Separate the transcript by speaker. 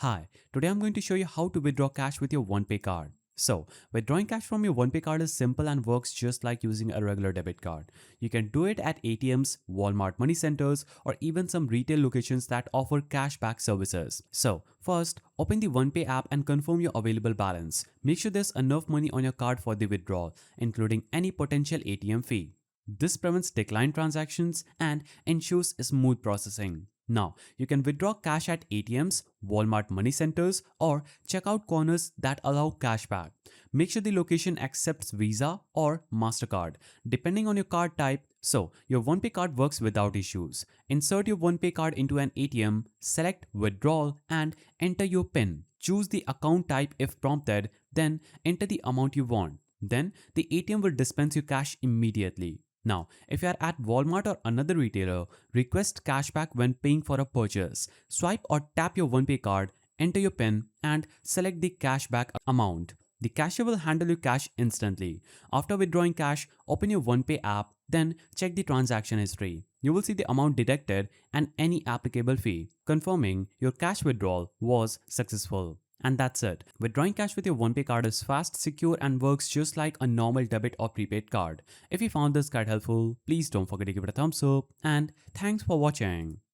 Speaker 1: Hi, today I'm going to show you how to withdraw cash with your OnePay card. So, withdrawing cash from your OnePay card is simple and works just like using a regular debit card. You can do it at ATMs, Walmart money centers, or even some retail locations that offer cashback services. So, first, open the OnePay app and confirm your available balance. Make sure there's enough money on your card for the withdrawal, including any potential ATM fee. This prevents declined transactions and ensures smooth processing. Now, you can withdraw cash at ATMs, Walmart money centers, or checkout corners that allow cashback. Make sure the location accepts Visa or MasterCard, depending on your card type. So, your OnePay card works without issues. Insert your OnePay card into an ATM, select Withdrawal, and enter your PIN. Choose the account type if prompted, then enter the amount you want. Then, the ATM will dispense you cash immediately. Now, if you are at Walmart or another retailer, request cashback when paying for a purchase. Swipe or tap your OnePay card, enter your PIN, and select the cashback amount. The cashier will handle your cash instantly. After withdrawing cash, open your OnePay app, then check the transaction history. You will see the amount deducted and any applicable fee, confirming your cash withdrawal was successful. And that's it. Withdrawing cash with your OnePay card is fast, secure, and works just like a normal debit or prepaid card. If you found this guide helpful, please don't forget to give it a thumbs up, and thanks for watching.